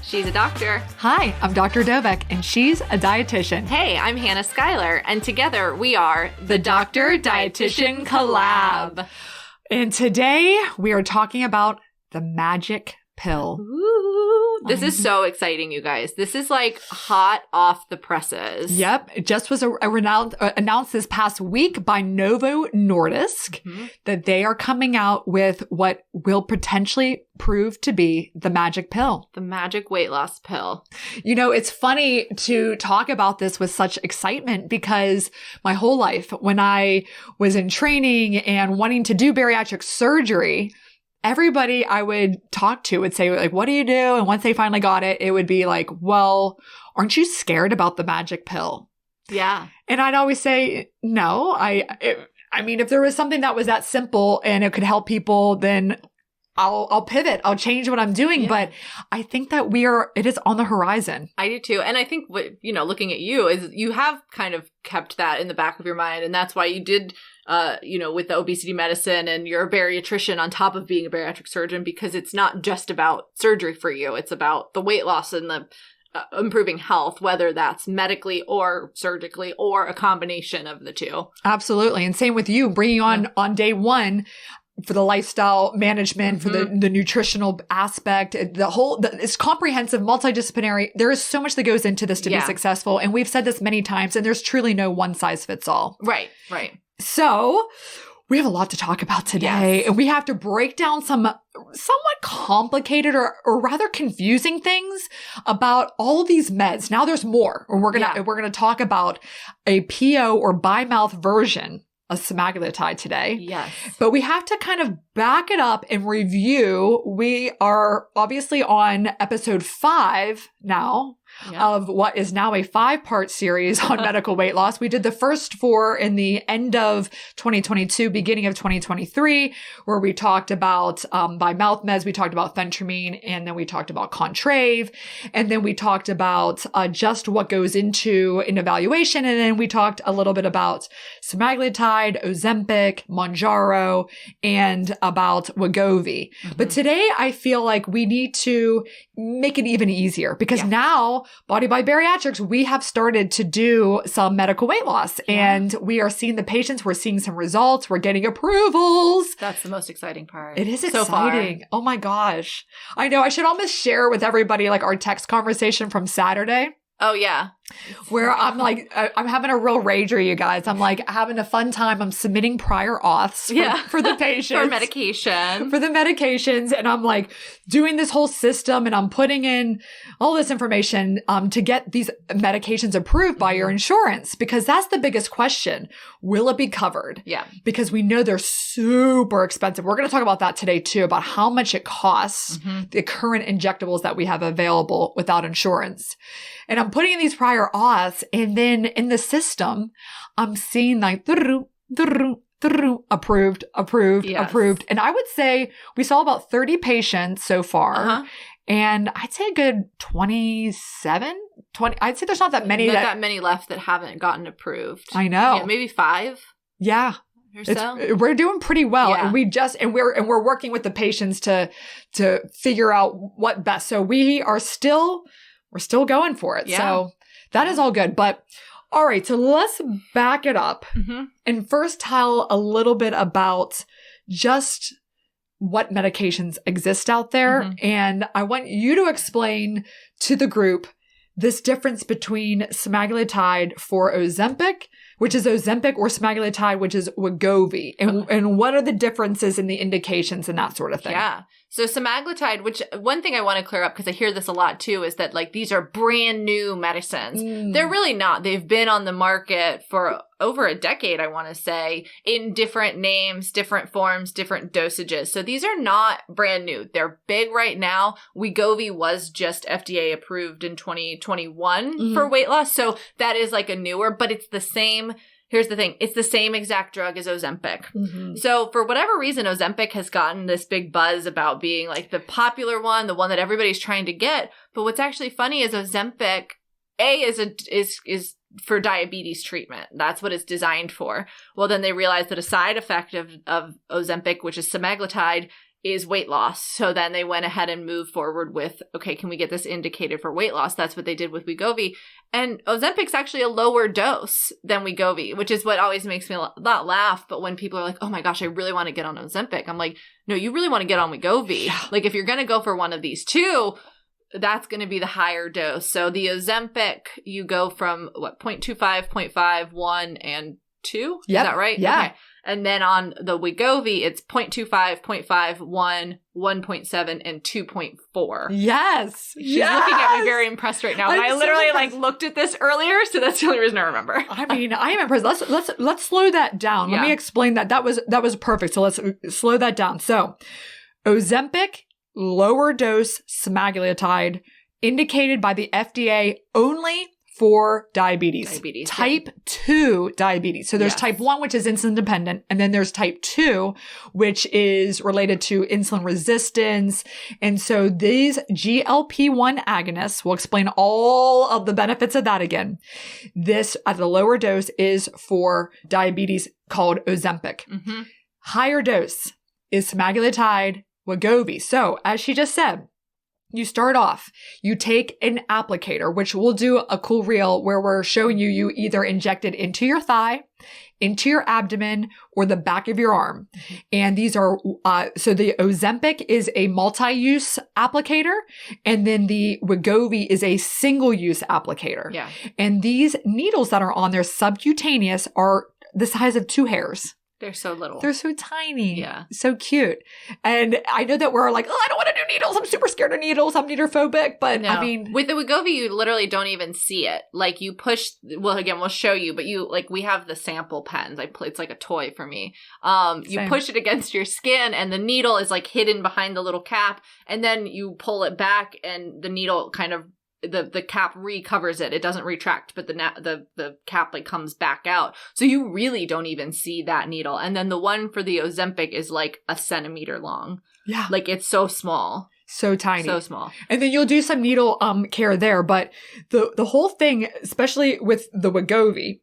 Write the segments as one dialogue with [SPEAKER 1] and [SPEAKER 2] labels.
[SPEAKER 1] She's a doctor.
[SPEAKER 2] Hi, I'm Dr. Dovec, and she's a dietitian.
[SPEAKER 1] Hey, I'm Hannah Schuyler, and together we are the Doctor-Dietitian Collab.
[SPEAKER 2] And today we are talking about the magic pill.
[SPEAKER 1] Ooh, this is so exciting, you guys. This is like hot off the presses.
[SPEAKER 2] Yep. It just was announced this past week by Novo Nordisk that they are coming out with what will potentially prove to be the magic pill.
[SPEAKER 1] The magic weight loss pill.
[SPEAKER 2] You know, it's funny to talk about this with such excitement because my whole life, when I was in training and wanting to do bariatric surgery, everybody I would talk to would say, like, what do you do? And once they finally got it, it would be like, well, aren't you scared about the magic pill?
[SPEAKER 1] Yeah.
[SPEAKER 2] And I'd always say, no, I mean, if there was something that was that simple and it could help people, then I'll pivot. I'll change what I'm doing. Yeah. But I think that it is on the horizon.
[SPEAKER 1] I do too. And I think looking at you is you have kind of kept that in the back of your mind. And that's why you did, with the obesity medicine, and you're a bariatrician on top of being a bariatric surgeon, because it's not just about surgery for you. It's about the weight loss and the improving health, whether that's medically or surgically or a combination of the two.
[SPEAKER 2] Absolutely. And same with you, bringing on day one, for the lifestyle management, for the nutritional aspect, it's comprehensive, multidisciplinary. There is so much that goes into this to be successful. And we've said this many times, and there's truly no one size fits all.
[SPEAKER 1] Right.
[SPEAKER 2] So we have a lot to talk about today. Yes. And we have to break down some somewhat complicated or rather confusing things about all of these meds. Now there's more. We're going to talk about a PO or bi-mouth version of semaglutide today.
[SPEAKER 1] Yes.
[SPEAKER 2] But we have to kind of back it up and review. We are obviously on episode 5 now of what is now a 5-part series on medical weight loss. We did the first 4 in the end of 2022, beginning of 2023, where we talked about bi-mouth meds. We talked about phentermine, and then we talked about Contrave, and then we talked about just what goes into an evaluation, and then we talked a little bit about semaglutide, Ozempic, Mounjaro, and about Wegovy. But today I feel like we need to make it even easier, because now Body by Bariatrics, we have started to do some medical weight loss, and we are seeing the patients. We're seeing some results. We're getting approvals.
[SPEAKER 1] That's the most exciting part.
[SPEAKER 2] It is
[SPEAKER 1] so
[SPEAKER 2] exciting.
[SPEAKER 1] Far.
[SPEAKER 2] Oh my gosh. I know. I should almost share with everybody like our text conversation from Saturday.
[SPEAKER 1] Oh, yeah.
[SPEAKER 2] Where I'm like, I'm having a real rager, you guys. I'm like having a fun time. I'm submitting prior auths for the patients.
[SPEAKER 1] For medication.
[SPEAKER 2] For the medications. And I'm like doing this whole system, and I'm putting in all this information to get these medications approved by your insurance, because that's the biggest question. Will it be covered?
[SPEAKER 1] Yeah.
[SPEAKER 2] Because we know they're super expensive. We're going to talk about that today too, about how much it costs, the current injectables that we have available without insurance. And I'm putting in these prior auths, and then in the system, I'm seeing like approved. And I would say we saw about 30 patients so far. And I'd say a good 20. I'd say there's not that many.
[SPEAKER 1] Not that many left that haven't gotten approved.
[SPEAKER 2] I know.
[SPEAKER 1] Yeah, maybe 5.
[SPEAKER 2] Yeah.
[SPEAKER 1] Or so.
[SPEAKER 2] We're doing pretty well. Yeah. And we're working with the patients to figure out what best. So we're still going for it. Yeah. So that is all good. But all right, so let's back it up and first tell a little bit about just what medications exist out there. And I want you to explain to the group this difference between semaglutide for Ozempic, which is Ozempic, or semaglutide, which is Wegovy, and what are the differences in the indications and that sort of thing.
[SPEAKER 1] Yeah. So semaglutide, which one thing I want to clear up, because I hear this a lot too, is that like these are brand new medicines. They're really not. They've been on the market for over a decade, I want to say, in different names, different forms, different dosages. So these are not brand new. They're big right now. Wegovy was just FDA approved in 2021 for weight loss. So that is like a newer, but it's the same. Here's the thing. It's the same exact drug as Ozempic. So for whatever reason, Ozempic has gotten this big buzz about being like the popular one, the one that everybody's trying to get. But what's actually funny is Ozempic, is for diabetes treatment. That's what it's designed for. Well, then they realized that a side effect of Ozempic, which is semaglutide, is weight loss. So then they went ahead and moved forward with, okay, can we get this indicated for weight loss? That's what they did with Wegovy. And Ozempic's actually a lower dose than Wegovy, which is what always makes me not laugh. But when people are like, oh my gosh, I really want to get on Ozempic, I'm like, no, you really want to get on Wegovy.
[SPEAKER 2] Yeah.
[SPEAKER 1] Like if you're going to go for one of these two, that's going to be the higher dose. So the Ozempic, you go from 0.25, 0.5, 1, and 2?
[SPEAKER 2] Yep.
[SPEAKER 1] Is that right?
[SPEAKER 2] Yeah.
[SPEAKER 1] Okay. And then on the Wegovy, it's 0.25, 0.5, 1, 1.7, and 2.4.
[SPEAKER 2] Yes.
[SPEAKER 1] She's looking at me very impressed right now. And I literally looked at this earlier, so that's the only reason I remember.
[SPEAKER 2] I mean, I am impressed. Let's slow that down.
[SPEAKER 1] Yeah.
[SPEAKER 2] Let me explain that. That was perfect. So let's slow that down. So Ozempic, lower dose semaglutide, indicated by the FDA only for diabetes. Type 2 diabetes. So there's type 1, which is insulin dependent. And then there's type 2, which is related to insulin resistance. And so these GLP-1 agonists, we'll explain all of the benefits of that again. This at the lower dose is for diabetes called Ozempic.
[SPEAKER 1] Mm-hmm.
[SPEAKER 2] Higher dose is semaglutide, Wegovy. So as she just said, you start off, you take an applicator, which we'll do a cool reel where we're showing you either inject it into your thigh, into your abdomen, or the back of your arm. And these are, so the Ozempic is a multi-use applicator, and then the Wegovy is a single-use applicator.
[SPEAKER 1] Yeah.
[SPEAKER 2] And these needles that are on there, subcutaneous, are the size of 2 hairs.
[SPEAKER 1] They're so little.
[SPEAKER 2] They're so tiny.
[SPEAKER 1] Yeah.
[SPEAKER 2] So cute. And I know that we're like, oh, I don't want to do needles. I'm super scared of needles. I'm needlephobic. But
[SPEAKER 1] no.
[SPEAKER 2] I mean,
[SPEAKER 1] with the Wegovy, you literally don't even see it. Like you push, well, again, we'll show you, but we have the sample pens. It's like a toy for me. You push it against your skin and the needle is like hidden behind the little cap. And then you pull it back and the needle kind of, the cap recovers it. It doesn't retract, but the cap like comes back out. So you really don't even see that needle. And then the one for the Ozempic is like 1 centimeter long.
[SPEAKER 2] Yeah.
[SPEAKER 1] Like it's so small.
[SPEAKER 2] So tiny.
[SPEAKER 1] So small.
[SPEAKER 2] And then you'll do some needle care there. But the whole thing, especially with the Wegovy,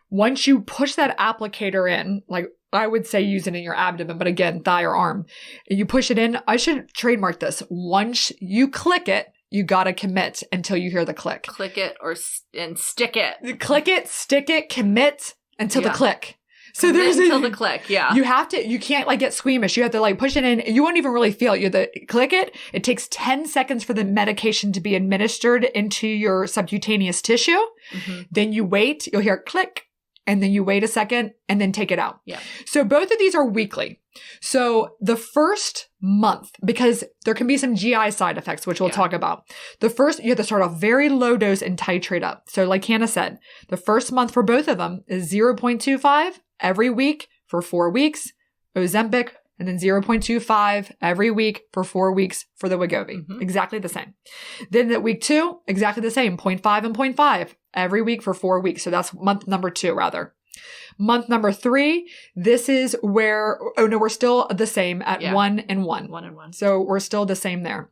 [SPEAKER 2] once you push that applicator in, like I would say use it in your abdomen, but again, thigh or arm, you push it in. I should trademark this. Once you click it, you gotta commit until you hear the click.
[SPEAKER 1] Click it and stick it.
[SPEAKER 2] Click it, stick it, commit until the click. So
[SPEAKER 1] there's until the click, yeah.
[SPEAKER 2] You can't like get squeamish. You have to like push it in. You won't even really feel it. You have to click it. It takes 10 seconds for the medication to be administered into your subcutaneous tissue. Mm-hmm. Then you wait, you'll hear click, and then you wait a second and then take it out.
[SPEAKER 1] Yeah.
[SPEAKER 2] So both of these are weekly. So the first month, because there can be some GI side effects, which we'll talk about. You have to start off very low dose and titrate up. So like Hannah said, the first month for both of them is 0.25 every week for 4 weeks, Ozempic, and then 0.25 every week for 4 weeks for the Wegovy. Mm-hmm. Exactly the same. Then at week 2, exactly the same, 0.5 and 0.5 every week for 4 weeks. So that's month number 2, rather. Month number 3, this is where, we're still the same at 1 and 1.
[SPEAKER 1] 1 and 1.
[SPEAKER 2] So we're still the same there.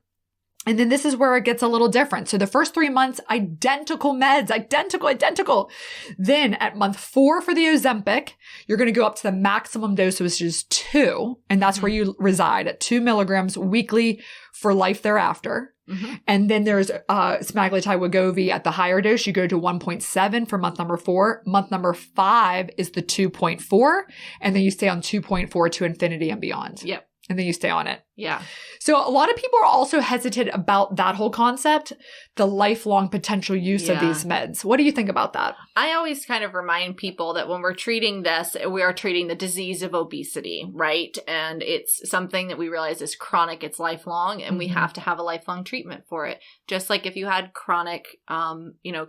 [SPEAKER 2] And then this is where it gets a little different. So the first 3 months, identical meds, identical. Then at month 4 for the Ozempic, you're going to go up to the maximum dose, which is 2. And that's where you reside at 2 milligrams weekly for life thereafter. Mm-hmm. And then there's semaglutide Wegovy at the higher dose. You go to 1.7 for month number 4. Month number 5 is the 2.4. And then you stay on 2.4 to infinity and beyond.
[SPEAKER 1] Yep.
[SPEAKER 2] And then you stay on it.
[SPEAKER 1] Yeah.
[SPEAKER 2] So a lot of people are also hesitant about that whole concept, the lifelong potential use of these meds. What do you think about that?
[SPEAKER 1] I always kind of remind people that when we're treating this, we are treating the disease of obesity, right? And it's something that we realize is chronic, it's lifelong, and we have to have a lifelong treatment for it. Just like if you had chronic,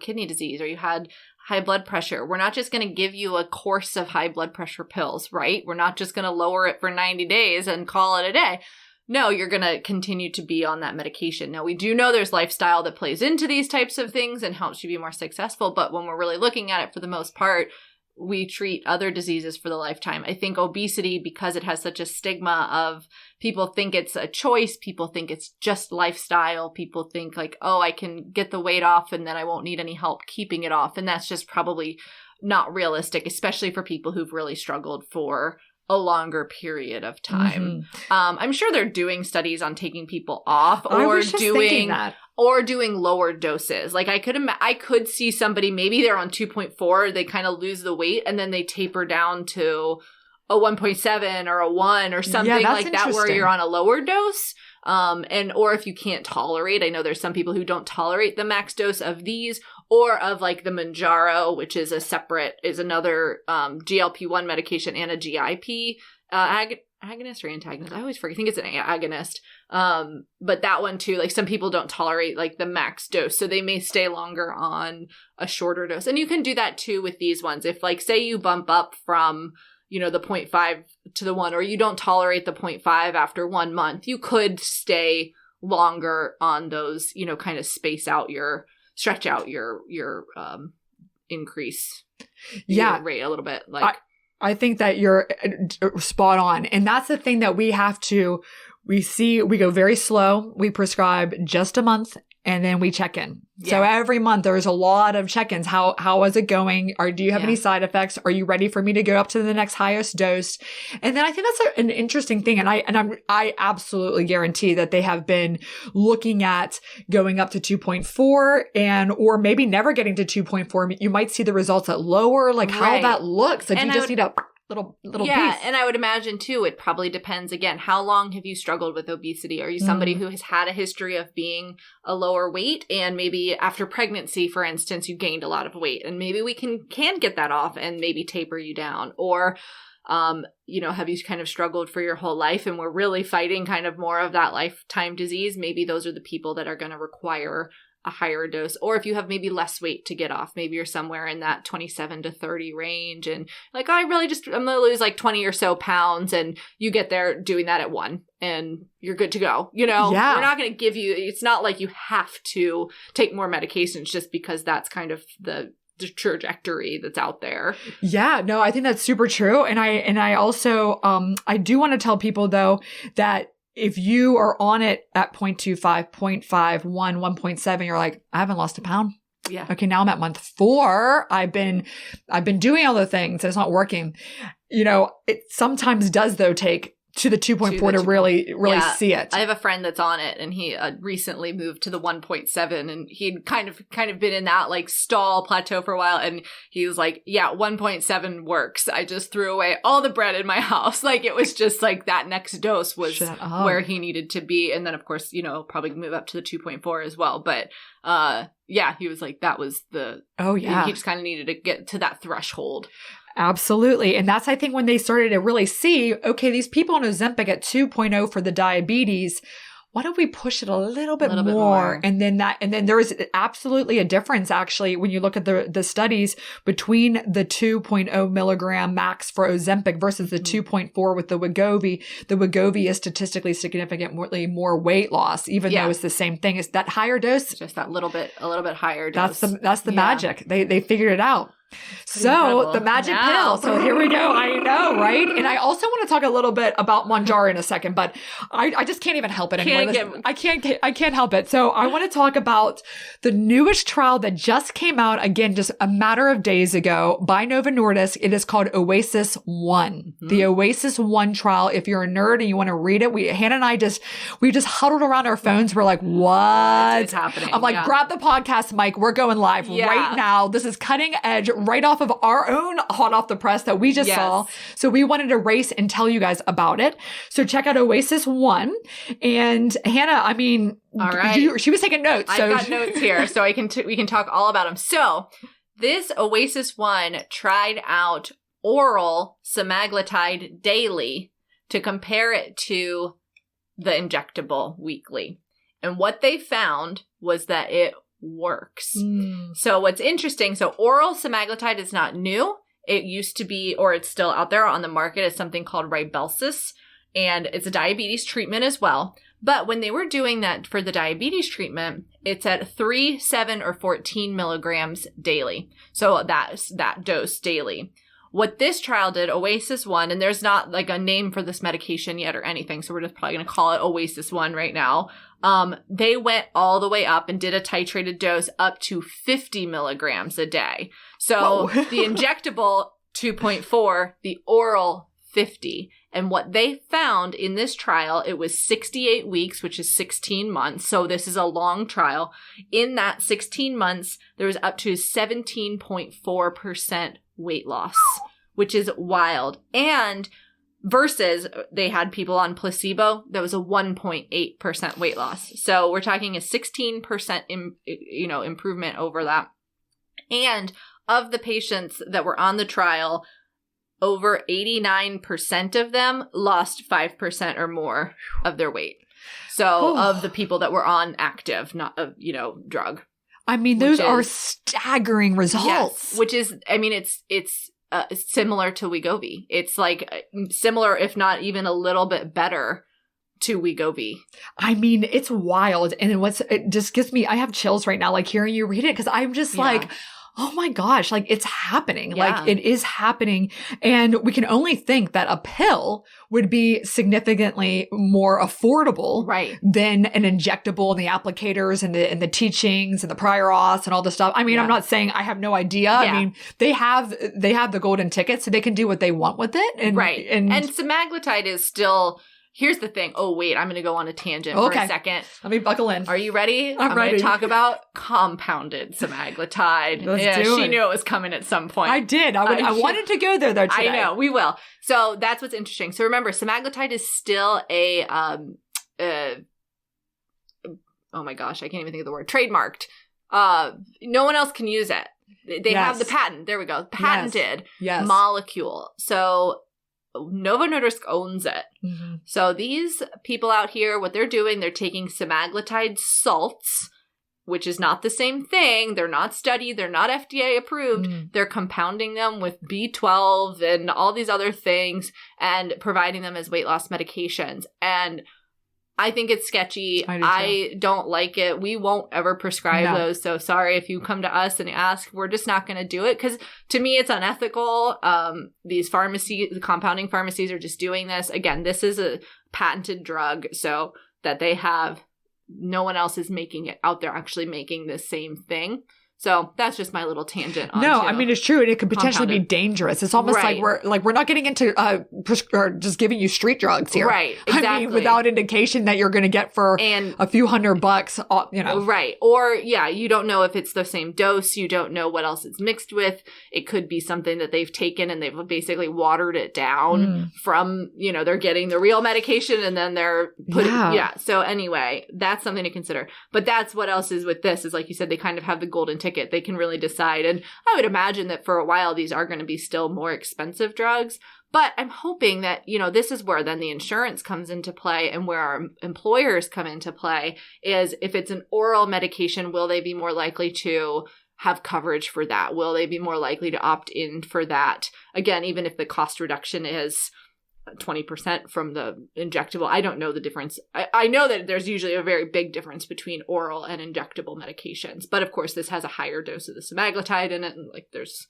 [SPEAKER 1] kidney disease or you had high blood pressure. We're not just going to give you a course of high blood pressure pills, right? We're not just going to lower it for 90 days and call it a day. No, you're going to continue to be on that medication. Now, we do know there's lifestyle that plays into these types of things and helps you be more successful. But when we're really looking at it for the most part, we treat other diseases for the lifetime. I think obesity, because it has such a stigma of people think it's a choice, people think it's just lifestyle, people think like, oh, I can get the weight off and then I won't need any help keeping it off. And that's just probably not realistic, especially for people who've really struggled for a longer period of time. I'm sure they're doing studies on taking people off or doing lower doses. Like I could see somebody, maybe they're on 2.4, they kind of lose the weight and then they taper down to a 1.7 or a 1 or something like that where you're on a lower dose. Or if you can't tolerate, I know there's some people who don't tolerate the max dose of these or of like the Mounjaro, which is another GLP-1 medication and a GIP agonist or antagonist. I always forget. I think it's an agonist. But that one too, like some people don't tolerate like the max dose, so they may stay longer on a shorter dose. And you can do that too with these ones. If like say you bump up from the 0.5 to the 1, or you don't tolerate the 0.5 after 1 month, you could stay longer on those, kind of stretch out your increase rate a little bit. Like
[SPEAKER 2] I think that you're spot on. And that's the thing that we go very slow. We prescribe just a month and then we check in. Yeah. So every month there's a lot of check-ins. How is it going? Or do you have any side effects? Are you ready for me to go up to the next highest dose? And then I think that's an interesting thing. And I absolutely guarantee that they have been looking at going up to 2.4 or maybe never getting to 2.4. You might see the results at lower, like how that looks. Like you just need a little piece.
[SPEAKER 1] And I would imagine too, it probably depends again, how long have you struggled with obesity? Are you somebody who has had a history of being a lower weight, and maybe after pregnancy, for instance, you gained a lot of weight, and maybe we can get that off and maybe taper you down? Or have you kind of struggled for your whole life and we're really fighting kind of more of that lifetime disease? Maybe those are the people that are going to require a higher dose. Or if you have maybe less weight to get off, maybe you're somewhere in that 27 to 30 range and like, I'm going to lose like 20 or so pounds, and you get there doing that at 1 and you're good to go. We're not going to give you, it's not like you have to take more medications just because that's kind of the trajectory that's out there. Yeah, no, I think that's super true. And I also, I do want to tell people though that if you are on it at 0.25, 0.5, 1, 1.7, you're like, I haven't lost a pound. Yeah. Okay, now I'm at month 4. I've been doing all the things and it's not working. It sometimes does though take to the 2.4 to really see it. I have a friend that's on it, and he recently moved to the 1.7, and he'd kind of been in that like stall plateau for a while, and he was like, yeah, 1.7 works. I just threw away all the bread in my house. Like it was just like that next dose was where he needed to be. And then of course, probably move up to the 2.4 as well. But he was like, that was he just kind of needed to get to that threshold. Absolutely. And that's, I think, when they started to really see, okay, these people on Ozempic at 2.0 for the diabetes, why don't we push it a little bit more? And then there is absolutely a difference, actually, when you look at the studies between the 2.0 milligram max for Ozempic versus the 2.4 with the Wegovy. The Wegovy is statistically significantly more weight loss, even though it's the same thing. It's that higher dose. Just that a little bit higher dose. That's the magic. They figured it out. So incredible. The magic pill. So here we go. I know, right? And I also want to talk a little bit about Mounjaro in a second, but I just can't even help it anymore. I can't help it. So I want to talk about the newest trial that just came out, again, just a matter of days ago by Novo Nordisk. It is called Oasis 1. Mm-hmm. The Oasis 1 trial. If you're a nerd and you want to read it, Hannah and I we just huddled around our phones. We're like, what is happening? I'm like, grab the podcast mic. We're going live right now. This is cutting edge, right off of our own hot off the press that we just saw. So we wanted to race and tell you guys about it. So check out Oasis 1. And Hannah, I mean, all right. She was taking notes. I've got notes here, so we can talk all about them. So this Oasis 1 tried out oral semaglutide daily to compare it to the injectable weekly. And what they found was that it works. So what's interesting, oral semaglutide is not new. It used to be, or it's still out there on the market, as something called Rybelsus, and it's a diabetes treatment as well. But when they were doing that for the diabetes treatment, it's at 3, 7, or 14 milligrams daily. So that's that dose daily. What this trial did, Oasis 1, and there's not like a name for this medication yet or anything, so we're just probably going to call it Oasis 1 right now. They went all the way up and did a titrated dose up to 50 milligrams a day. So the injectable 2.4, the oral 50. And what they found in this trial, it was 68 weeks, which is 16 months. So this is a long trial. In that 16 months, there was up to 17.4% weight loss, which is wild. And versus they had people on placebo, that was a 1.8% weight loss. So we're talking a 16% improvement over that. And of the patients that were on the trial, over 89% of them lost 5% or more of their weight. So of the people that were on active, not drug.
[SPEAKER 2] I mean, those are staggering results.
[SPEAKER 1] Yes, which is, I mean, it's similar to Wegovy. It's like similar, if not even a little bit better to Wegovy.
[SPEAKER 2] I mean, it's wild. And it just gives me, I have chills right now, like hearing you read it, because I'm just like, oh my gosh, like it's happening.
[SPEAKER 1] Yeah.
[SPEAKER 2] Like it is happening. And we can only think that a pill would be significantly more affordable than an injectable and the applicators and the teachings and the prior auths and all this stuff. I mean, I'm not saying I have no idea. Yeah. I mean, they have the golden ticket, so they can do what they want with it. And
[SPEAKER 1] semaglutide is still... Here's the thing. Oh, wait, I'm going to go on a tangent for a second.
[SPEAKER 2] Let me buckle in.
[SPEAKER 1] Are you ready?
[SPEAKER 2] I'm ready.
[SPEAKER 1] going to talk about compounded semaglutide. She knew it was coming at some point.
[SPEAKER 2] I did. I wanted to go there though today.
[SPEAKER 1] I know. We will. So that's what's interesting. So remember, semaglutide is still a, oh my gosh, I can't even think of the word, trademarked. No one else can use it. They have the patent. There we go. Patented molecule. So Novo Nordisk owns it. Mm-hmm. So these people out here, what they're doing, they're taking semaglutide salts, which is not the same thing. They're not studied. They're not FDA approved. Mm. They're compounding them with B12 and all these other things and providing them as weight loss medications. And I think it's sketchy. I don't like it. We won't ever prescribe those. So sorry if you come to us and ask, we're just not going to do it. Because to me, it's unethical. These pharmacies, the compounding pharmacies are just doing this. Again, this is a patented drug so that they have, no one else is making it out there actually making the same thing. So that's just my little tangent.
[SPEAKER 2] No, I mean, it's true. And it could potentially be dangerous. It's almost like we're not getting into or just giving you street drugs here.
[SPEAKER 1] Right. Exactly.
[SPEAKER 2] I mean, without indication that you're going to get for a few $100,
[SPEAKER 1] Right. Or you don't know if it's the same dose. You don't know what else it's mixed with. It could be something that they've taken and they've basically watered it down from, they're getting the real medication and then they're putting, So anyway, that's something to consider. But that's what else is with this is like you said, they kind of have the golden ticket. They can really decide. And I would imagine that for a while, these are going to be still more expensive drugs. But I'm hoping that, this is where then the insurance comes into play and where our employers come into play is if it's an oral medication, will they be more likely to have coverage for that? Will they be more likely to opt in for that? Again, even if the cost reduction is 20% from the injectable. I don't know the difference. I know that there's usually a very big difference between oral and injectable medications. But of course, this has a higher dose of the semaglutide in it. And there's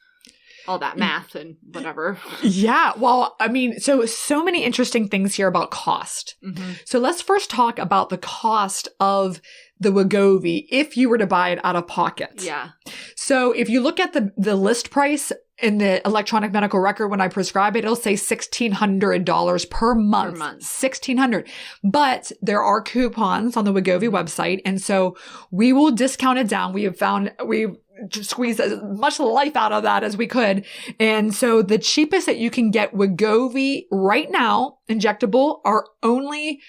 [SPEAKER 1] all that math and whatever.
[SPEAKER 2] Yeah. Well, I mean, so many interesting things here about cost. Mm-hmm. So let's first talk about the cost of the Wegovy if you were to buy it out of pocket.
[SPEAKER 1] Yeah.
[SPEAKER 2] So if you look at the list price in the electronic medical record, when I prescribe it, it'll say $1,600 per month. $1,600. But there are coupons on the Wegovy website. And so we will discount it down. We've squeezed as much life out of that as we could. And so the cheapest that you can get Wegovy right now, injectable, are only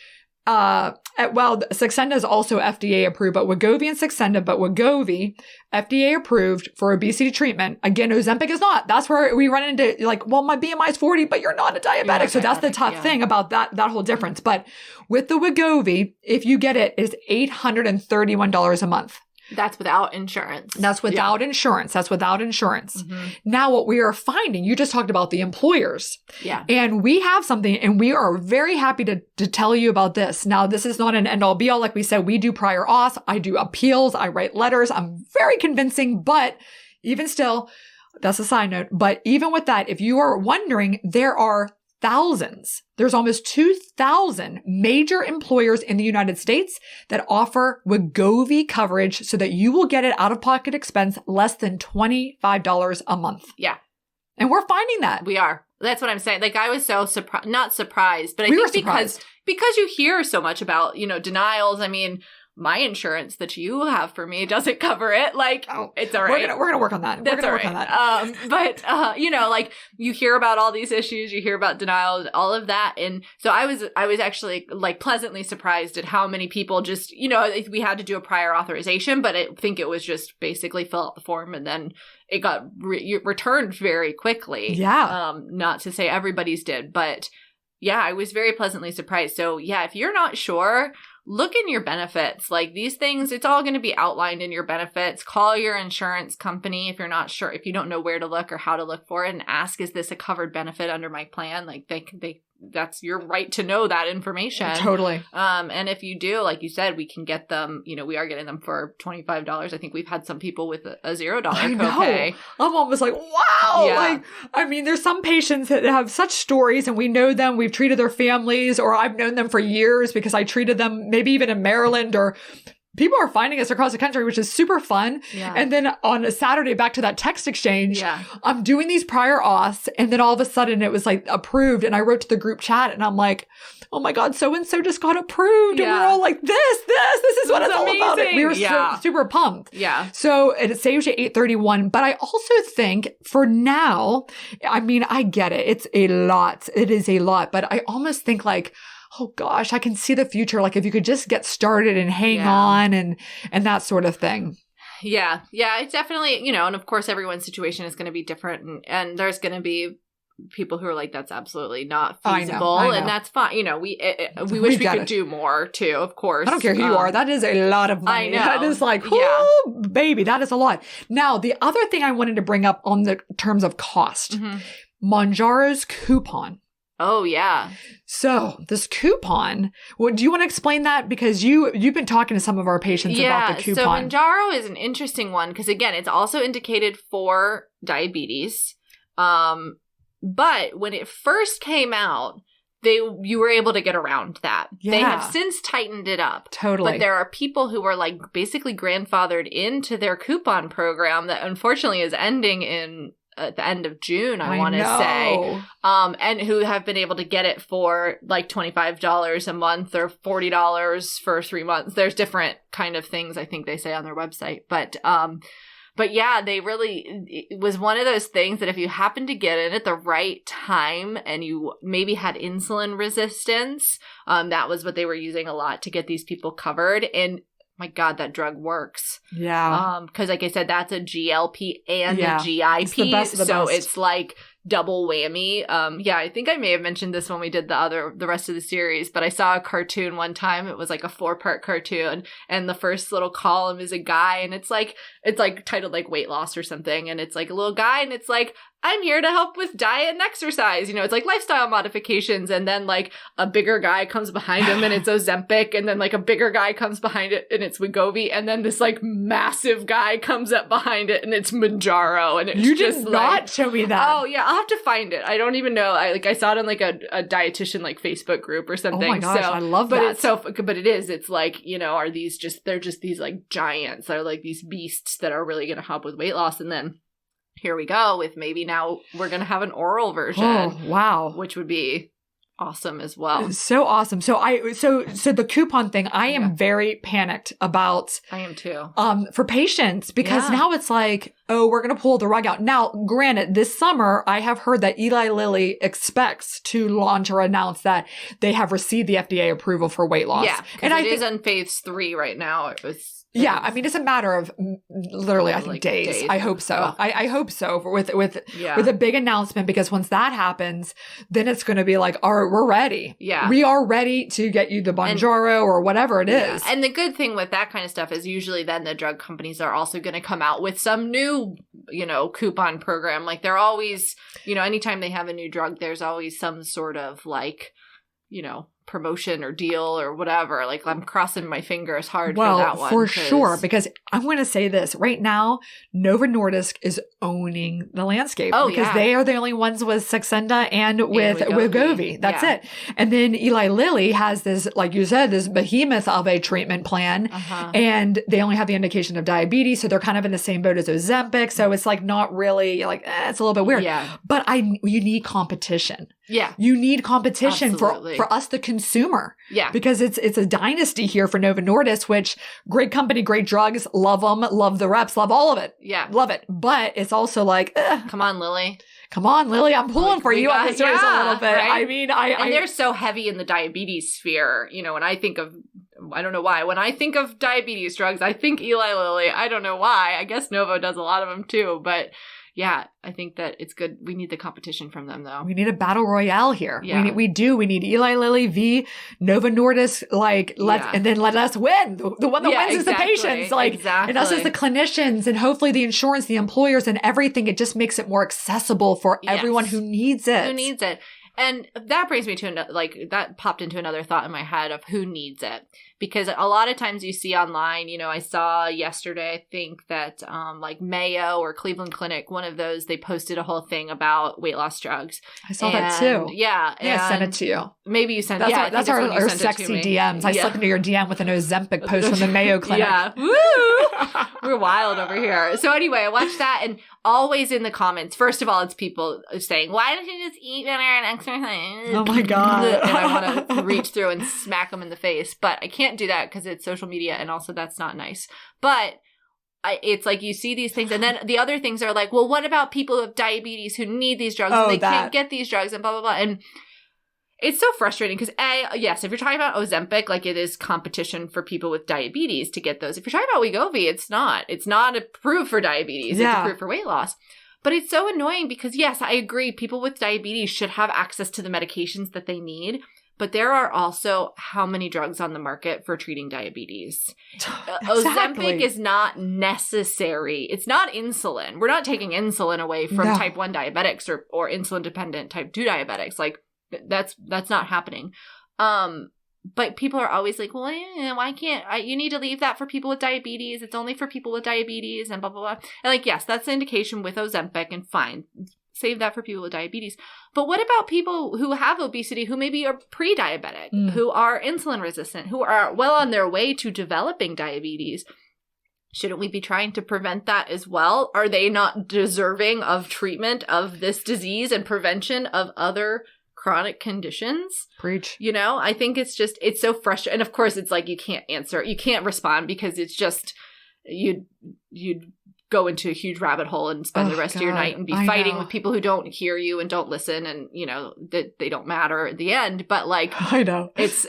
[SPEAKER 2] Saxenda is also FDA approved, but Wegovy and Saxenda, Wegovy, FDA approved for obesity treatment. Again, Ozempic is not. That's where we run into my BMI is 40, but you're not a diabetic. So that's the tough thing about that whole difference. But with the Wegovy, if you get it, it's $831 a month.
[SPEAKER 1] That's without insurance.
[SPEAKER 2] That's without insurance. Mm-hmm. Now, what we are finding, you just talked about the employers.
[SPEAKER 1] Yeah.
[SPEAKER 2] And we have something, and we are very happy to tell you about this. Now, this is not an end-all be-all. Like we said, we do prior auth. I do appeals. I write letters. I'm very convincing, but even still, that's a side note. But even with that, if you are wondering, there are there's almost 2,000 major employers in the United States that offer Wegovy coverage so that you will get it out of pocket expense less than $25 a month.
[SPEAKER 1] Yeah.
[SPEAKER 2] And we're finding that.
[SPEAKER 1] We are. That's what I'm saying. Like, I was so surprised, not surprised, but I
[SPEAKER 2] We
[SPEAKER 1] think
[SPEAKER 2] were surprised.
[SPEAKER 1] because you hear so much about, denials. I mean, my insurance that you have for me doesn't cover it. Like, it's all right.
[SPEAKER 2] We're gonna work on that.
[SPEAKER 1] That's
[SPEAKER 2] we're gonna work on that.
[SPEAKER 1] Like, you hear about all these issues, you hear about denials, all of that. And so I was actually like pleasantly surprised at how many people just, we had to do a prior authorization, but I think it was just basically fill out the form and then it got returned very quickly.
[SPEAKER 2] Yeah.
[SPEAKER 1] Not to say everybody's did, but yeah, I was very pleasantly surprised. So yeah, if you're not sure, look in your benefits. Like, these things, it's all going to be outlined in your benefits. Call your insurance company if you're not sure, if you don't know where to look or how to look for it, and ask, is this a covered benefit under my plan? Like, that's your right to know that information.
[SPEAKER 2] Totally.
[SPEAKER 1] And if you do, like you said, we can get them, we are getting them for $25. I think we've had some people with a $0 copay.
[SPEAKER 2] I'm almost like, wow.
[SPEAKER 1] Yeah.
[SPEAKER 2] Like, I mean, there's some patients that have such stories and we know them, we've treated their families, or I've known them for years because I treated them maybe even in Maryland, or people are finding us across the country, which is super fun.
[SPEAKER 1] Yeah.
[SPEAKER 2] And then on a Saturday, back to that text exchange,
[SPEAKER 1] Yeah.
[SPEAKER 2] I'm doing these prior auths, and then all of a sudden it was like approved, and I wrote to the group chat and I'm like, oh my God, so-and-so just got approved. And we're all like, this is what it's all about. We were super pumped.
[SPEAKER 1] Yeah.
[SPEAKER 2] So it saves you $831. But I also think for now, I mean, I get it. It's a lot. It is a lot. But I almost think like, oh gosh, I can see the future. Like, if you could just get started and hang on and that sort of thing.
[SPEAKER 1] Yeah. Yeah. It's definitely, and of course everyone's situation is going to be different, and there's going to be people who are like, that's absolutely not feasible. I know. And that's fine. We wish we could do more too, of course.
[SPEAKER 2] I don't care who you are. That is a lot of money.
[SPEAKER 1] I know.
[SPEAKER 2] That is like, baby, that is a lot. Now, the other thing I wanted to bring up on the terms of cost, Mounjaro's coupon.
[SPEAKER 1] Oh, yeah.
[SPEAKER 2] So this coupon, do you want to explain that? Because you've been talking to some of our patients about the coupon.
[SPEAKER 1] So Mounjaro is an interesting one because, again, it's also indicated for diabetes. But when it first came out, you were able to get around that. Yeah. They have since tightened it up.
[SPEAKER 2] Totally.
[SPEAKER 1] But there are people who were like basically grandfathered into their coupon program that unfortunately is ending at the end of June, I want to say, and who have been able to get it for like $25 a month or $40 for 3 months. There's different kind of things I think they say on their website, but yeah, it was one of those things that if you happen to get it at the right time and you maybe had insulin resistance, that was what they were using a lot to get these people covered. And my God, that drug works.
[SPEAKER 2] Yeah.
[SPEAKER 1] Because like I said, that's a GLP and a GIP.
[SPEAKER 2] It's the best of the best.
[SPEAKER 1] It's like double whammy. I think I may have mentioned this when we did the rest of the series, but I saw a cartoon one time. It was like a 4-part cartoon, and the first little column is a guy, and it's like titled like weight loss or something, and it's like a little guy, and it's like, I'm here to help with diet and exercise. It's like lifestyle modifications. And then like a bigger guy comes behind him and it's Ozempic. And then like a bigger guy comes behind it and it's Wegovy. And then this like massive guy comes up behind it and it's Mounjaro. And it's
[SPEAKER 2] you
[SPEAKER 1] just
[SPEAKER 2] did not show me that.
[SPEAKER 1] Oh yeah, I'll have to find it. I don't even know. I saw it on like a dietitian like Facebook group or something. Oh
[SPEAKER 2] my gosh, I love that.
[SPEAKER 1] But it is. It's like, are these they're just these like giants. They're like these beasts that are really going to help with weight loss. And then here we go with maybe now we're going to have an oral version.
[SPEAKER 2] Oh, wow.
[SPEAKER 1] Which would be awesome as well.
[SPEAKER 2] So awesome. So the coupon thing, I am very panicked about.
[SPEAKER 1] I am too.
[SPEAKER 2] For patients, because now it's like, oh, we're going to pull the rug out. Now, granted, this summer, I have heard that Eli Lilly expects to launch or announce that they have received the FDA approval for weight loss.
[SPEAKER 1] Yeah. And it is on phase 3 right now.
[SPEAKER 2] I mean, it's a matter of literally, I think, days. I hope so. Oh. I hope so with a big announcement, because once that happens, then it's going to be like, all right, we're ready. Yeah. We are ready to get you the Mounjaro or whatever it is.
[SPEAKER 1] And the good thing with that kind of stuff is usually then the drug companies are also going to come out with some new, coupon program. Like they're always, anytime they have a new drug, there's always some sort of like, promotion or deal or whatever. Like I'm crossing my fingers hard for that one.
[SPEAKER 2] For sure, because I'm going to say this right now, Novo Nordisk is owning the landscape because they are the only ones with Saxenda and with Wegovy. That's it. And then Eli Lilly has this, like you said, this behemoth of a treatment plan and they only have the indication of diabetes. So they're kind of in the same boat as Ozempic. So it's like not really like, it's a little bit weird.
[SPEAKER 1] Yeah.
[SPEAKER 2] But you need competition.
[SPEAKER 1] Yeah.
[SPEAKER 2] You need competition for us, the consumer.
[SPEAKER 1] Yeah.
[SPEAKER 2] Because it's a dynasty here for Novo Nordisk, which great company, great drugs, love them, love the reps, love all of it.
[SPEAKER 1] Yeah.
[SPEAKER 2] Love it. But it's also like,
[SPEAKER 1] come on, Lily.
[SPEAKER 2] Come on, Lily. I'm pulling for you on this race a little bit.
[SPEAKER 1] Right?
[SPEAKER 2] I mean,
[SPEAKER 1] and they're so heavy in the diabetes sphere. You know, when I think of, I don't know why, when I think of diabetes drugs, I think Eli Lilly. I don't know why. I guess Novo does a lot of them too, but yeah, I think that it's good. We need the competition from them, though.
[SPEAKER 2] We need a battle royale here.
[SPEAKER 1] Yeah.
[SPEAKER 2] We do. We need Eli Lilly v. Novo Nordisk. And then let us win. The one that wins is the patients. And us as the clinicians, and hopefully the insurance, the employers, and everything. It just makes it more accessible for everyone who needs it.
[SPEAKER 1] Who needs it? And that brings me to that popped into another thought in my head of who needs it. Because a lot of times you see online, you know, I saw yesterday, I think that like Mayo or Cleveland Clinic, one of those, they posted a whole thing about weight loss drugs.
[SPEAKER 2] I saw that too.
[SPEAKER 1] Yeah.
[SPEAKER 2] I sent it to you.
[SPEAKER 1] Maybe you sent
[SPEAKER 2] it.
[SPEAKER 1] Yeah,
[SPEAKER 2] that's our sexy DMs. I slipped into your DM with an Ozempic post from the Mayo Clinic.
[SPEAKER 1] Yeah. Woo! We're wild over here. So anyway, I watched that, and always in the comments, first of all, it's people saying, why don't you just eat better and exercise?
[SPEAKER 2] Oh my God.
[SPEAKER 1] And I want to reach through and smack them in the face. But I can't do that because it's social media, and also that's not nice. But it's like you see these things, and then the other things are like, well, what about people with diabetes who need these drugs and they can't get these drugs and blah, blah, blah. And it's so frustrating because yes, if you're talking about Ozempic, like it is competition for people with diabetes to get those. If you're talking about Wegovy, it's not approved for diabetes. It's approved for weight loss. But it's so annoying because yes, I agree. People with diabetes should have access to the medications that they need. But there are also how many drugs on the market for treating diabetes? Ozempic is not necessary. It's not insulin. We're not taking insulin away from type 1 diabetics or insulin-dependent type 2 diabetics. Like, that's not happening. But people are always like, well, why can't you need to leave that for people with diabetes? It's only for people with diabetes and blah, blah, blah. And like, yes, that's the indication with Ozempic, and fine. Save that for people with diabetes. But what about people who have obesity, who maybe are pre-diabetic, who are insulin resistant, who are well on their way to developing diabetes? Shouldn't we be trying to prevent that as well? Are they not deserving of treatment of this disease and prevention of other chronic conditions?
[SPEAKER 2] Preach.
[SPEAKER 1] You know, I think it's so frustrating. And of course, it's like you can't respond because it's just, you'd go into a huge rabbit hole and spend the rest of your night and be fighting with people who don't hear you and don't listen, and you know that they don't matter at the end. But like,
[SPEAKER 2] I know
[SPEAKER 1] it's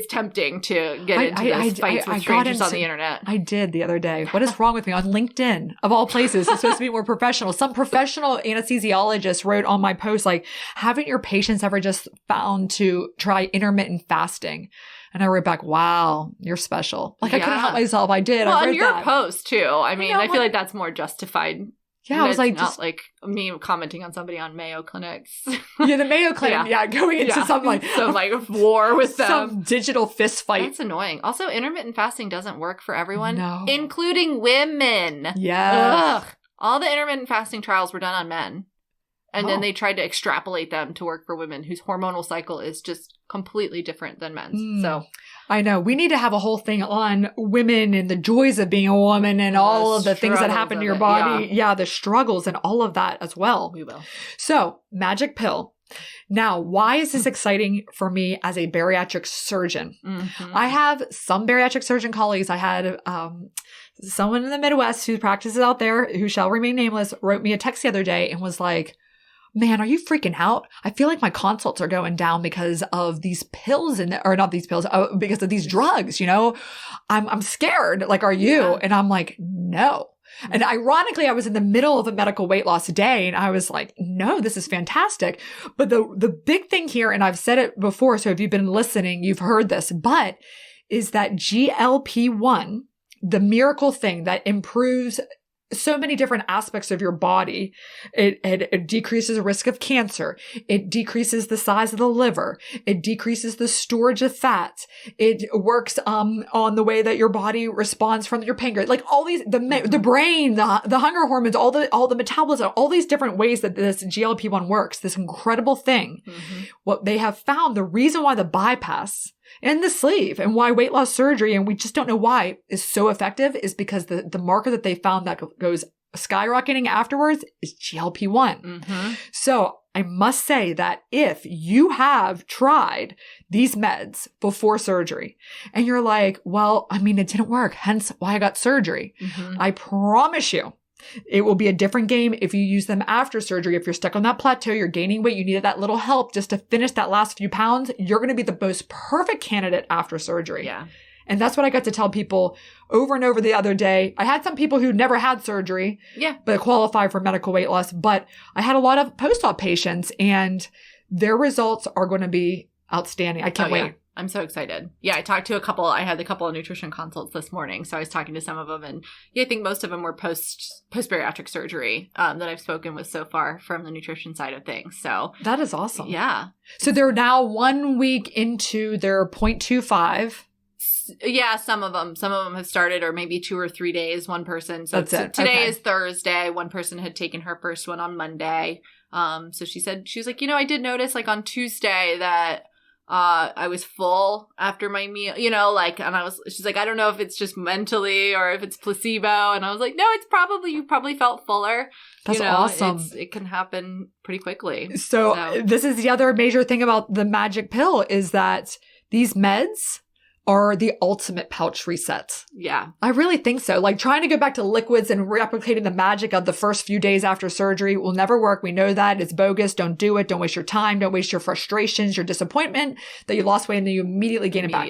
[SPEAKER 1] tempting to get into those fights with strangers on the internet.
[SPEAKER 2] I did the other day. What is wrong with me on LinkedIn of all places? It's supposed to be more professional. Some professional anesthesiologist wrote on my post like, haven't your patients ever just found to try intermittent fasting? And I wrote back, wow, you're special. Like, I couldn't help myself. I did.
[SPEAKER 1] Well,
[SPEAKER 2] I wrote
[SPEAKER 1] on your
[SPEAKER 2] that.
[SPEAKER 1] post, too. I mean, I feel like that's more justified.
[SPEAKER 2] Yeah, I was like,
[SPEAKER 1] not like me commenting on somebody on Mayo clinics.
[SPEAKER 2] Yeah, the Mayo Clinic. Yeah, going into some like
[SPEAKER 1] war with them.
[SPEAKER 2] Some digital fist fight.
[SPEAKER 1] That's annoying. Also, intermittent fasting doesn't work for everyone,
[SPEAKER 2] including
[SPEAKER 1] women.
[SPEAKER 2] Yeah.
[SPEAKER 1] All the intermittent fasting trials were done on men. And then they tried to extrapolate them to work for women whose hormonal cycle is just completely different than men's. So
[SPEAKER 2] I know. We need to have a whole thing on women and the joys of being a woman and all of the things that happen to your body. Yeah, the struggles and all of that as well.
[SPEAKER 1] We will.
[SPEAKER 2] So, magic pill. Now, why is this exciting for me as a bariatric surgeon? Mm-hmm. I have some bariatric surgeon colleagues. I had someone in the Midwest who practices out there, who shall remain nameless, wrote me a text the other day and was like, man, are you freaking out? I feel like my consults are going down because of these pills or not these pills, because of these drugs, you know? I'm scared. Like, are you? Yeah. And I'm like, no. And ironically, I was in the middle of a medical weight loss day and I was like, no, this is fantastic. But the big thing here, and I've said it before, so if you've been listening, you've heard this, but is that GLP-1, the miracle thing that improves so many different aspects of your body. It decreases the risk of cancer. It decreases the size of the liver. It decreases the storage of fats. It works on the way that your body responds from your pancreas. Like all these, the brain, the hunger hormones, all the metabolism, all these different ways that this GLP-1 works, this incredible thing. Mm-hmm. What they have found, the reason why the bypass and the sleeve and why weight loss surgery, and we just don't know why, is so effective is because the marker that they found that goes skyrocketing afterwards is GLP-1. Mm-hmm. So I must say that if you have tried these meds before surgery and you're like, well, I mean, it didn't work, hence why I got surgery. Mm-hmm. I promise you, it will be a different game if you use them after surgery. If you're stuck on that plateau, you're gaining weight, you needed that little help just to finish that last few pounds, you're going to be the most perfect candidate after surgery.
[SPEAKER 1] Yeah.
[SPEAKER 2] And that's what I got to tell people over and over the other day. I had some people who never had surgery, but qualify for medical weight loss. But I had a lot of post-op patients and their results are going to be outstanding. I can't wait.
[SPEAKER 1] I'm so excited. Yeah, I talked to I had a couple of nutrition consults this morning. So I was talking to some of them and I think most of them were post-bariatric surgery that I've spoken with so far from the nutrition side of things. So
[SPEAKER 2] that is awesome.
[SPEAKER 1] Yeah.
[SPEAKER 2] So they're now 1 week into their 0.25.
[SPEAKER 1] Yeah, some of them have started, or maybe 2 or 3 days. One person. So
[SPEAKER 2] that's it.
[SPEAKER 1] Today is Thursday. One person had taken her first one on Monday. So she was like, I did notice like on Tuesday that I was full after my meal, and she's like, I don't know if it's just mentally or if it's placebo. And I was like, no, you probably felt fuller.
[SPEAKER 2] That's awesome.
[SPEAKER 1] It can happen pretty quickly.
[SPEAKER 2] So this is the other major thing about the magic pill is that these meds are the ultimate pouch reset.
[SPEAKER 1] Yeah.
[SPEAKER 2] I really think so. Like trying to go back to liquids and replicating the magic of the first few days after surgery will never work. We know that. It's bogus. Don't do it. Don't waste your time. Don't waste your frustrations, your disappointment that you lost weight and then you immediately gain it back.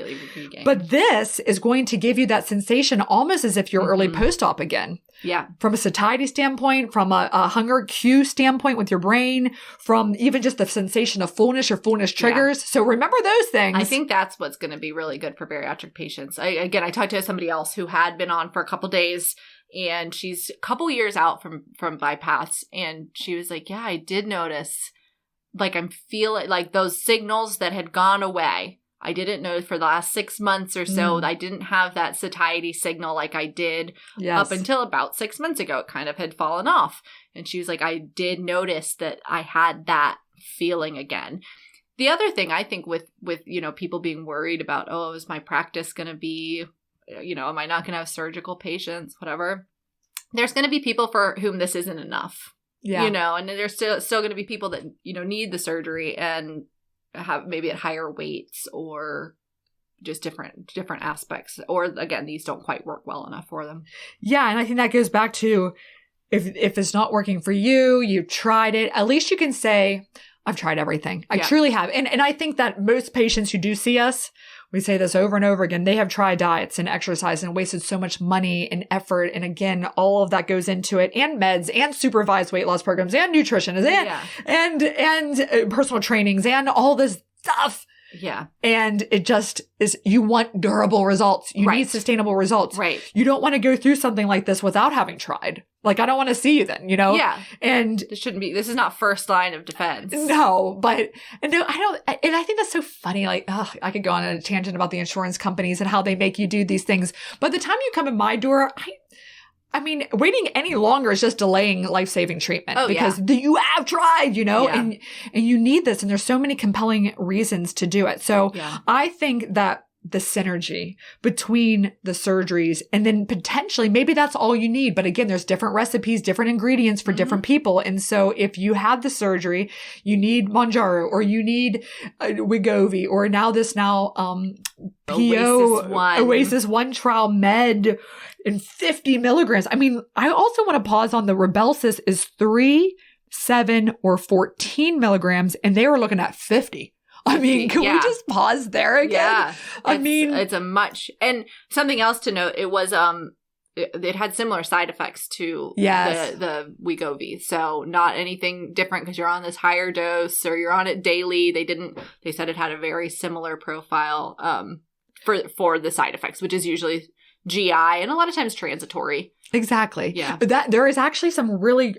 [SPEAKER 2] But this is going to give you that sensation almost as if you're early post-op again.
[SPEAKER 1] Yeah.
[SPEAKER 2] From a satiety standpoint, from a hunger cue standpoint with your brain, from even just the sensation of fullness, your fullness triggers. Yeah. So remember those things.
[SPEAKER 1] I think that's what's going to be really good for bariatric patients. I talked to somebody else who had been on for a couple days and she's a couple years out from bypass. And she was like, yeah, I did notice, like I'm feeling like those signals that had gone away. I didn't know for the last 6 months or so, I didn't have that satiety signal like I did up until about 6 months ago. It kind of had fallen off. And she was like, I did notice that I had that feeling again. The other thing I think with people being worried about, is my practice going to be, am I not going to have surgical patients, whatever. There's going to be people for whom this isn't enough, and there's still going to be people that, need the surgery and have maybe at higher weights or just different aspects, or again, these don't quite work well enough for them.
[SPEAKER 2] Yeah. And I think that goes back to if it's not working for you, you've tried it, at least you can say, I've tried everything. I truly have. And I think that most patients who do see us, we say this over and over again, they have tried diets and exercise and wasted so much money and effort. And again, all of that goes into it, and meds and supervised weight loss programs and nutrition and personal trainings and all this stuff.
[SPEAKER 1] Yeah.
[SPEAKER 2] And it just is, you want durable results. You need sustainable results.
[SPEAKER 1] Right.
[SPEAKER 2] You don't want to go through something like this without having tried. Like, I don't want to see you then, Yeah. And
[SPEAKER 1] this is not first line of defense.
[SPEAKER 2] No, I think that's so funny. Like, I could go on a tangent about the insurance companies and how they make you do these things. By the time you come in my door, I mean, waiting any longer is just delaying life-saving treatment because you have tried, and you need this. And there's so many compelling reasons to do it. So I think that the synergy between the surgeries and then potentially maybe that's all you need. But again, there's different recipes, different ingredients for different people. And so if you had the surgery, you need Mounjaro or you need Wegovy or Oasis 1 trial med in 50 milligrams. I mean, I also want to pause on the Rybelsus is 3, 7, or 14 milligrams, and they were looking at 50. I mean, can we just pause there again?
[SPEAKER 1] Yeah. It's a much, and something else to note, it was, it had similar side effects to the Wegovy. So not anything different because you're on this higher dose or you're on it daily. They said it had a very similar profile, for the side effects, which is usually GI and a lot of times transitory.
[SPEAKER 2] Exactly.
[SPEAKER 1] Yeah.
[SPEAKER 2] There is actually some really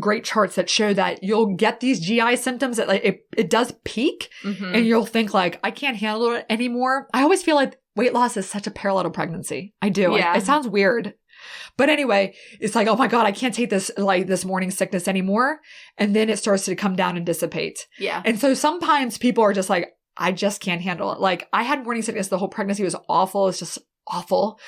[SPEAKER 2] great charts that show that you'll get these GI symptoms that it does peak and you'll think like, I can't handle it anymore. I always feel like weight loss is such a parallel to pregnancy. I do.
[SPEAKER 1] Yeah.
[SPEAKER 2] It sounds weird. But anyway, it's like, oh my God, I can't take this morning sickness anymore. And then it starts to come down and dissipate.
[SPEAKER 1] Yeah.
[SPEAKER 2] And so sometimes people are just like, I just can't handle it. Like I had morning sickness. The whole pregnancy was awful. It's just awful.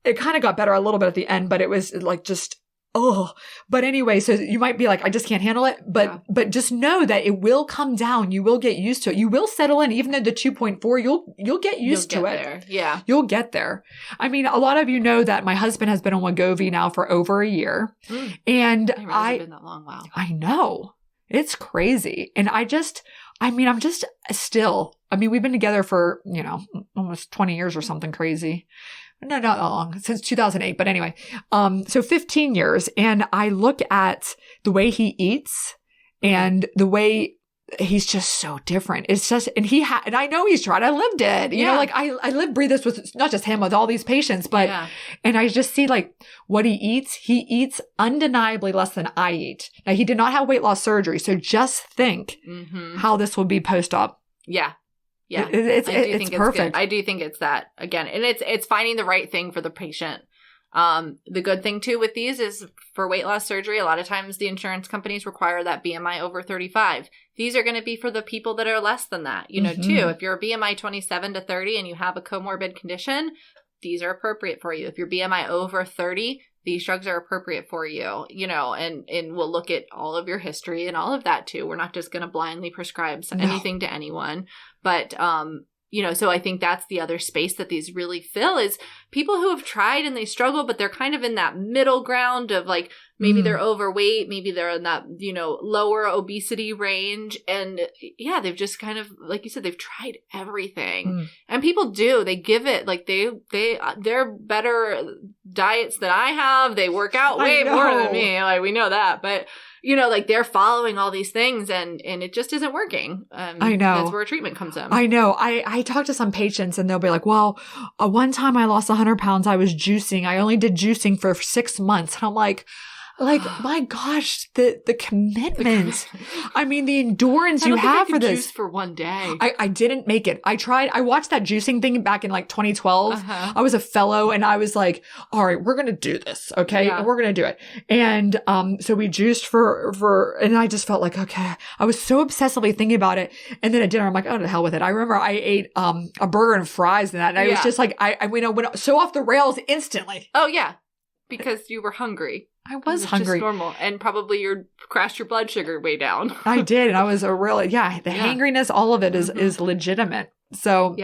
[SPEAKER 2] It kind of got better a little bit at the end, but it was like just, But anyway, so you might be like, I just can't handle it. But just know that it will come down. You will get used to it. You will settle in. Even at the 2.4, you'll get used to it.
[SPEAKER 1] There. Yeah.
[SPEAKER 2] You'll get there. I mean, a lot of you know that my husband has been on Wegovy now for over a year. And
[SPEAKER 1] I didn't realize it'd been that long. Wow.
[SPEAKER 2] I know. It's crazy. And I'm just still, we've been together for, almost 20 years or something crazy. No, not that long, since 2008. But anyway, so 15 years. And I look at the way he eats and the way he's just so different. It's just, and I know he's tried. I lived it. You know, like I live, breathe this with not just him, with all these patients, but, and I just see like what he eats undeniably less than I eat. Now he did not have weight loss surgery. So just think how this will be post-op.
[SPEAKER 1] Yeah. Yeah.
[SPEAKER 2] It's perfect.
[SPEAKER 1] I do think it's that again. And it's finding the right thing for the patient. The good thing too with these is for weight loss surgery, a lot of times the insurance companies require that BMI over 35. These are going to be for the people that are less than that, too. If you're a BMI 27 to 30 and you have a comorbid condition, these are appropriate for you. If your BMI over 30, these drugs are appropriate for you, and we'll look at all of your history and all of that too. We're not just going to blindly prescribe anything to anyone, but, so I think that's the other space that these really fill is people who have tried and they struggle, but they're kind of in that middle ground of like, maybe they're overweight, maybe they're in that, lower obesity range. And they've just kind of, like you said, they've tried everything. And people do, they give it like they're better diets than I have. They work out way more than me. Like we know that, but like they're following all these things and it just isn't working.
[SPEAKER 2] I know.
[SPEAKER 1] That's where treatment comes in.
[SPEAKER 2] I know. I talk to some patients and they'll be like, well, one time I lost 100 pounds. I was juicing. I only did juicing for 6 months. And I'm like, my gosh, the commitment. The endurance you have for this.
[SPEAKER 1] Juice for one day.
[SPEAKER 2] I didn't make it. I watched that juicing thing back in like 2012. I was a fellow and I was like, all right, we're going to do this. Okay. Yeah. We're going to do it. And, so we juiced and I just felt like, okay, I was so obsessively thinking about it. And then at dinner, I'm like, oh, to hell with it. I remember I ate, a burger and fries and that. And I was just like, I went so off the rails instantly.
[SPEAKER 1] Oh yeah. Because you were hungry.
[SPEAKER 2] I was hungry.
[SPEAKER 1] Just normal. And probably crashed your blood sugar way down.
[SPEAKER 2] I did. And I was hangriness, all of it is legitimate. So,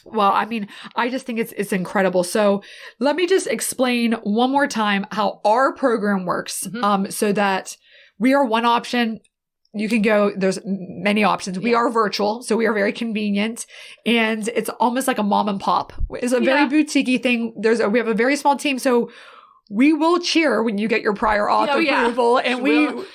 [SPEAKER 2] well, I just think it's incredible. So let me just explain one more time how our program works. So that we are one option. You can go, there's many options. We are virtual, so we are very convenient. And it's almost like a mom and pop. It's a very boutique-y thing. We have a very small team. So we will cheer when you get your prior auth approval. And the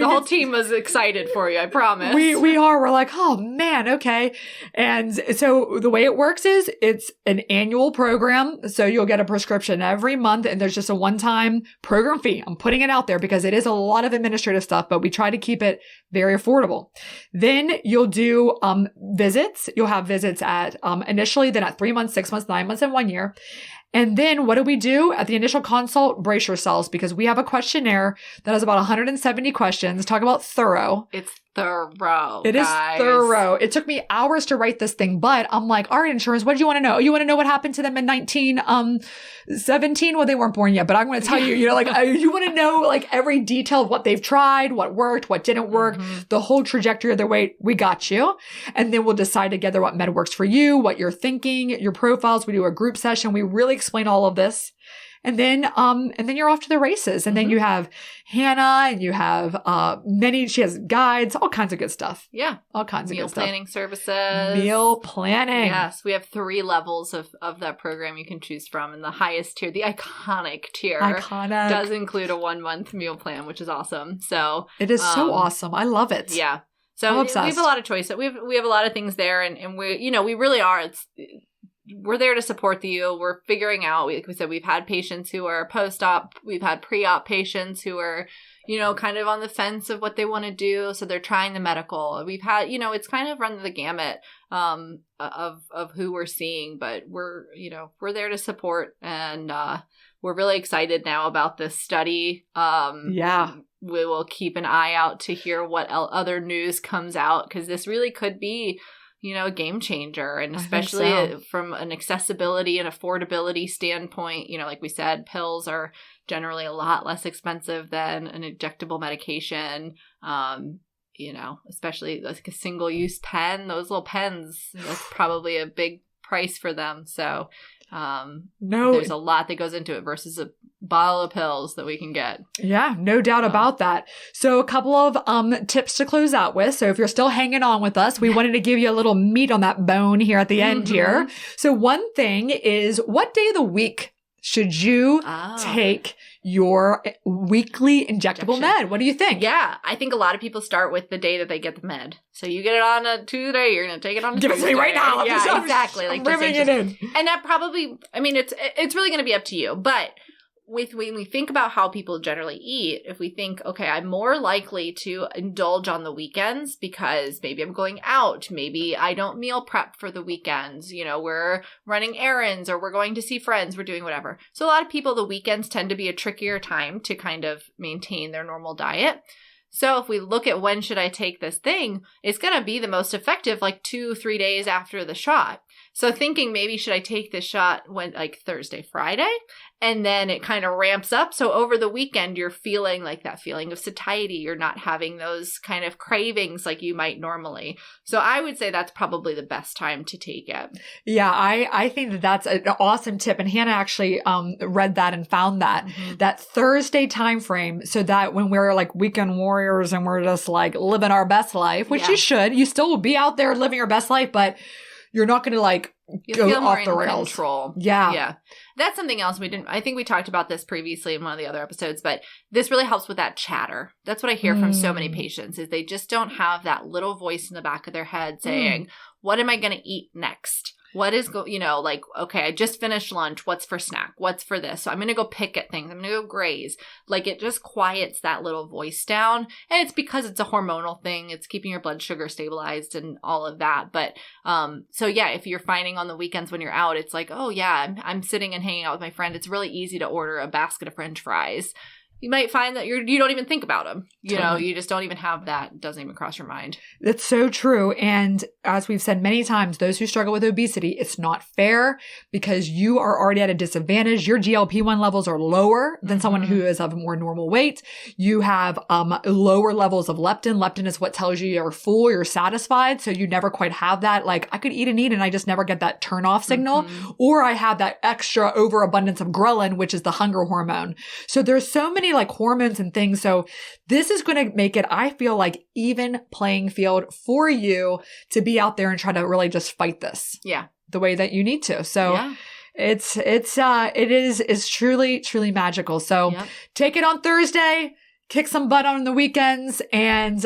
[SPEAKER 1] whole team was excited for you, I promise.
[SPEAKER 2] We are. We're like, oh man, okay. And so the way it works is it's an annual program. So you'll get a prescription every month and there's just a one-time program fee. I'm putting it out there because it is a lot of administrative stuff, but we try to keep it very affordable. Then you'll do visits. You'll have visits at initially, then at 3 months, 6 months, 9 months, and 1 year. And then what do we do at the initial consult? Brace yourselves because we have a questionnaire that has about 170 questions. Talk about thorough.
[SPEAKER 1] It's thorough.
[SPEAKER 2] It is thorough. It took me hours to write this thing, but I'm like, all right, insurance, what do you want to know? You want to know what happened to them in 1917? Well, they weren't born yet, but I'm going to tell you, you want to know like every detail of what they've tried, what worked, what didn't work, the whole trajectory of their weight. We got you. And then we'll decide together what med works for you, what you're thinking, your profiles. We do a group session. We really explain all of this. And then you're off to the races. And then you have Hannah and you have, she has guides, all kinds of good stuff.
[SPEAKER 1] Yeah.
[SPEAKER 2] All kinds of good stuff.
[SPEAKER 1] Meal planning services.
[SPEAKER 2] Meal planning.
[SPEAKER 1] Yes. We have 3 levels of that program you can choose from. And the highest tier, the iconic tier, does include a 1-month meal plan, which is awesome. So
[SPEAKER 2] it is so awesome. I love it.
[SPEAKER 1] Yeah. So we have a lot of choice. We have a lot of things there and we really are. we're there to support you. We're figuring out, like we said, we've had patients who are post-op, we've had pre-op patients who are, kind of on the fence of what they want to do. So they're trying the medical. We've had, it's kind of run the gamut of who we're seeing, but we're there to support, and we're really excited now about this study. We will keep an eye out to hear what other news comes out, because this really could be, a game changer. And especially from an accessibility and affordability standpoint, like we said, pills are generally a lot less expensive than an injectable medication. Especially like a single-use pen, those little pens, that's probably a big price for them. So there's a lot that goes into it versus a bottle of pills that we can get.
[SPEAKER 2] Yeah, no doubt about that. So a couple of tips to close out with. So if you're still hanging on with us, we wanted to give you a little meat on that bone here at the end here. So one thing is, what day of the week should you take your weekly injectable med? What do you think?
[SPEAKER 1] Yeah, I think a lot of people start with the day that they get the med. So you get it on a Tuesday, you're going to take it on a Tuesday.
[SPEAKER 2] Give it to me right now.
[SPEAKER 1] Yeah, exactly.
[SPEAKER 2] Like ripping it in.
[SPEAKER 1] And that probably, it's really going to be up to you. But when we think about how people generally eat, if we think, okay, I'm more likely to indulge on the weekends because maybe I'm going out, maybe I don't meal prep for the weekends, we're running errands or we're going to see friends, we're doing whatever. So a lot of people, the weekends tend to be a trickier time to kind of maintain their normal diet. So if we look at when should I take this thing, it's going to be the most effective like 2-3 days after the shot. So thinking maybe should I take this shot when like Thursday, Friday, and then it kind of ramps up. So over the weekend, you're feeling like that feeling of satiety. You're not having those kind of cravings like you might normally. So I would say that's probably the best time to take it.
[SPEAKER 2] Yeah, I think that that's an awesome tip. And Hannah actually read that and found that Thursday time frame, so that when we're like weekend warriors and we're just like living our best life, which you should, you still will be out there living your best life, but you're not going to like go off the rails.
[SPEAKER 1] Control.
[SPEAKER 2] Yeah.
[SPEAKER 1] That's something else I think we talked about this previously in one of the other episodes, but this really helps with that chatter. That's what I hear from so many patients, is they just don't have that little voice in the back of their head saying, what am I going to eat next? What is, like, okay, I just finished lunch. What's for snack? What's for this? So I'm going to go pick at things. I'm going to go graze. Like, it just quiets that little voice down. And it's because it's a hormonal thing. It's keeping your blood sugar stabilized and all of that. But, so yeah, if you're finding on the weekends when you're out, it's like, oh yeah, I'm sitting and hanging out with my friend. It's really easy to order a basket of French fries. You might find that you don't even think about them. You just don't even have that. It doesn't even cross your mind.
[SPEAKER 2] That's so true. And as we've said many times, those who struggle with obesity, it's not fair because you are already at a disadvantage. Your GLP-1 levels are lower than someone who is of a more normal weight. You have lower levels of leptin. Leptin is what tells you you're full, you're satisfied. So you never quite have that. Like, I could eat and I just never get that turn off signal. Or I have that extra overabundance of ghrelin, which is the hunger hormone. So there's so many like hormones and things. So this is going to make it, I feel like, even playing field for you to be out there and try to really just fight this.
[SPEAKER 1] Yeah.
[SPEAKER 2] The way that you need to. So it is truly, truly magical. So take it on Thursday, kick some butt on the weekends, and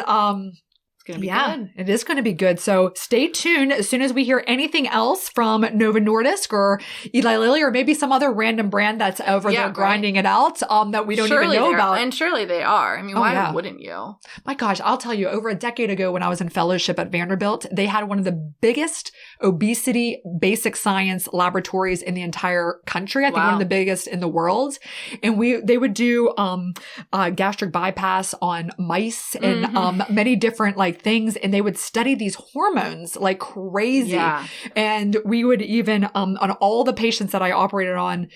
[SPEAKER 1] it's going to be good.
[SPEAKER 2] It is going to be good. So stay tuned. As soon as we hear anything else from Novo Nordisk or Eli Lilly or maybe some other random brand that's over there grinding it out that we don't even know about.
[SPEAKER 1] And surely they are. I mean, why wouldn't you?
[SPEAKER 2] My gosh, I'll tell you, over a decade ago when I was in fellowship at Vanderbilt, they had one of the biggest obesity basic science laboratories in the entire country. I think one of the biggest in the world. And they would do gastric bypass on mice and many different like things, and they would study these hormones like crazy. And we would even on all the patients that I operated on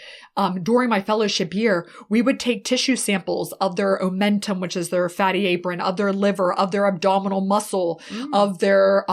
[SPEAKER 2] during my fellowship year, we would take tissue samples of their omentum, which is their fatty apron, of their liver, of their abdominal muscle, of their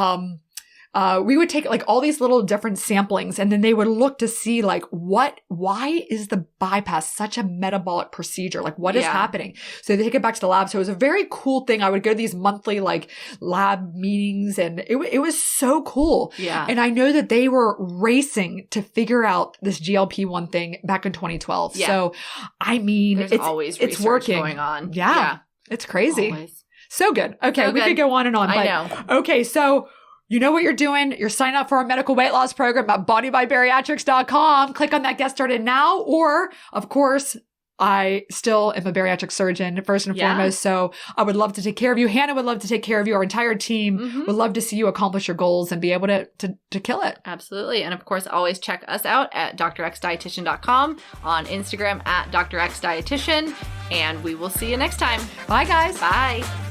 [SPEAKER 2] we would take like all these little different samplings, and then they would look to see like why is the bypass such a metabolic procedure? Like what is happening? So they take it back to the lab. So it was a very cool thing. I would go to these monthly like lab meetings, and it was so cool.
[SPEAKER 1] Yeah.
[SPEAKER 2] And I know that they were racing to figure out this GLP-1 thing back in 2012. Yeah. So I mean,
[SPEAKER 1] there's always research
[SPEAKER 2] working.
[SPEAKER 1] going on.
[SPEAKER 2] Yeah. It's crazy.
[SPEAKER 1] Always.
[SPEAKER 2] So good. Okay. We could go on and on.
[SPEAKER 1] I know.
[SPEAKER 2] Okay. So You know what you're doing. You're signing up for our medical weight loss program at bodybybariatrics.com. Click on that Get Started Now. Or, of course, I still am a bariatric surgeon, first and foremost. So I would love to take care of you. Hannah would love to take care of you. Our entire team would love to see you accomplish your goals and be able to kill it.
[SPEAKER 1] Absolutely. And of course, always check us out at DoctorXDietitian.com, on Instagram at DoctorXDietitian. And we will see you next time.
[SPEAKER 2] Bye, guys.
[SPEAKER 1] Bye.